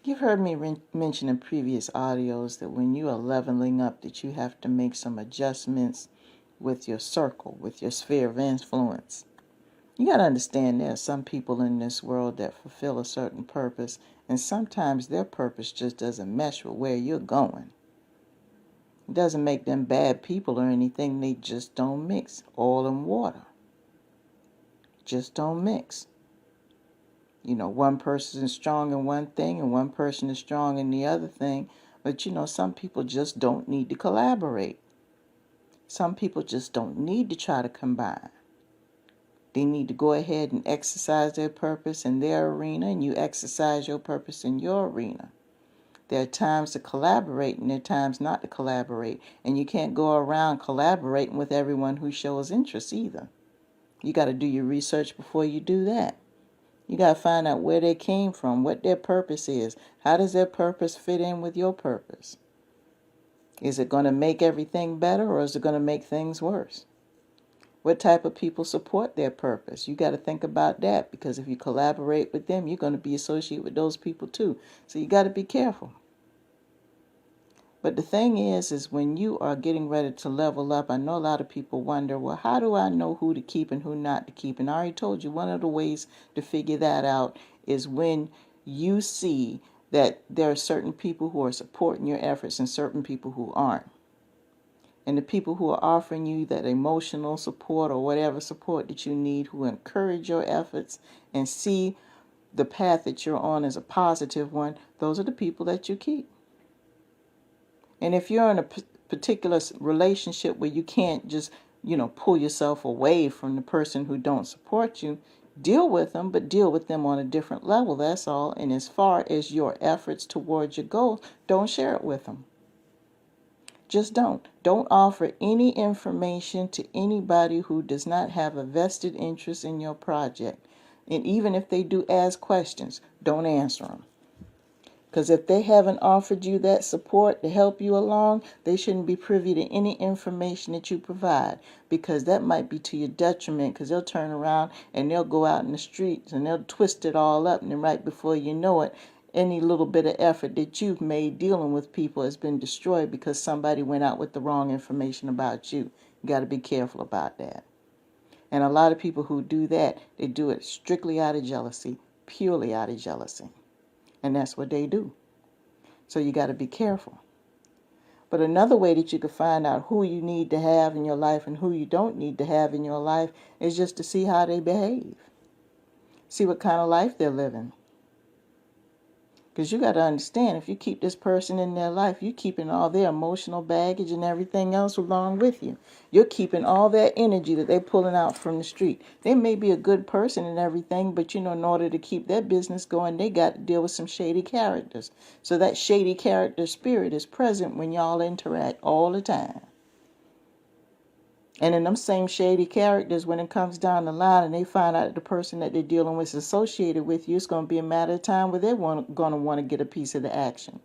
You've heard me mention in previous audios that when you are leveling up that you have to make some adjustments with your circle, with your sphere of influence. You got to understand there are some people in this world that fulfill a certain purpose, and sometimes their purpose just doesn't mesh with where you're going. It doesn't make them bad people or anything. They just don't mix. Oil and water just don't mix. You know, one person is strong in one thing and one person is strong in the other thing. But, you know, some people just don't need to collaborate. Some people just don't need to try to combine. They need to go ahead and exercise their purpose in their arena, and you exercise your purpose in your arena. There are times to collaborate and there are times not to collaborate. And you can't go around collaborating with everyone who shows interest either. You got to do your research before you do that. You got to find out where they came from, what their purpose is. How does their purpose fit in with your purpose? Is it going to make everything better or is it going to make things worse? What type of people support their purpose? You got to think about that, because if you collaborate with them, you're going to be associated with those people too. So you got to be careful. But the thing is when you are getting ready to level up, I know a lot of people wonder, well, how do I know who to keep and who not to keep? And I already told you, one of the ways to figure that out is when you see that there are certain people who are supporting your efforts and certain people who aren't. And the people who are offering you that emotional support or whatever support that you need, who encourage your efforts and see the path that you're on as a positive one, those are the people that you keep. And if you're in a particular relationship where you can't just, pull yourself away from the person who don't support you, deal with them, but deal with them on a different level, that's all. And as far as your efforts towards your goals, don't share it with them. Just don't. Don't offer any information to anybody who does not have a vested interest in your project. And even if they do ask questions, don't answer them. Because if they haven't offered you that support to help you along, they shouldn't be privy to any information that you provide, because that might be to your detriment, because they'll turn around and they'll go out in the streets and they'll twist it all up, and then right before you know it, any little bit of effort that you've made dealing with people has been destroyed because somebody went out with the wrong information about you. You got to be careful about that. And a lot of people who do that, they do it strictly out of jealousy, purely out of jealousy. And that's what they do. So you got to be careful. But another way that you can find out who you need to have in your life and who you don't need to have in your life is just to see how they behave. See what kind of life they're living. Because you got to understand, if you keep this person in their life, you're keeping all their emotional baggage and everything else along with you. You're keeping all that energy that they're pulling out from the street. They may be a good person and everything, but in order to keep their business going, they got to deal with some shady characters. So that shady character spirit is present when y'all interact all the time. And in them same shady characters, when it comes down the line and they find out that the person that they're dealing with is associated with you, it's going to be a matter of time where they're going to want to get a piece of the action.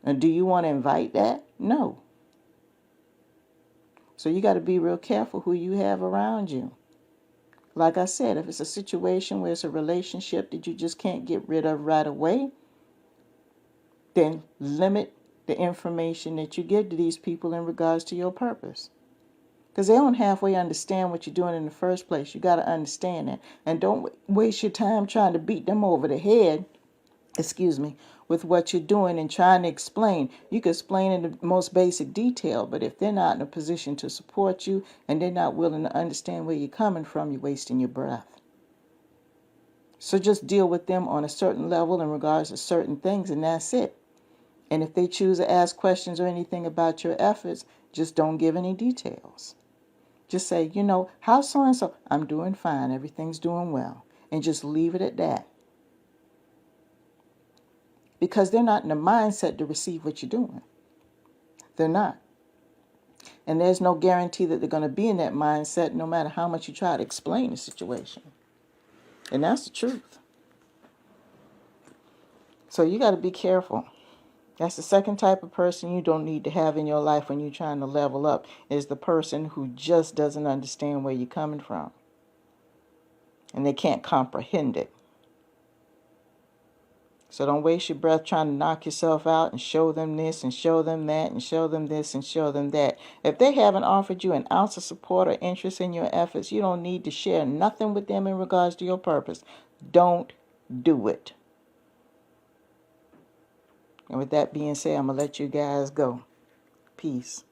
And do you want to invite that? No. So you got to be real careful who you have around you. Like I said, if it's a situation where it's a relationship that you just can't get rid of right away, then limit the information that you give to these people in regards to your purpose. Because they don't halfway understand what you're doing in the first place. You got to understand that. And don't waste your time trying to beat them over the head, with what you're doing and trying to explain. You can explain in the most basic detail, but if they're not in a position to support you and they're not willing to understand where you're coming from, you're wasting your breath. So just deal with them on a certain level in regards to certain things, and that's it. And if they choose to ask questions or anything about your efforts, just don't give any details. Just say, how's so-and-so? I'm doing fine. Everything's doing well. And just leave it at that. Because they're not in the mindset to receive what you're doing. They're not. And there's no guarantee that they're going to be in that mindset no matter how much you try to explain the situation. And that's the truth. So you got to be careful. That's the second type of person you don't need to have in your life when you're trying to level up, is the person who just doesn't understand where you're coming from. And they can't comprehend it. So don't waste your breath trying to knock yourself out and show them this and show them that and show them this and show them that. If they haven't offered you an ounce of support or interest in your efforts, you don't need to share nothing with them in regards to your purpose. Don't do it. And with that being said, I'm going to let you guys go. Peace.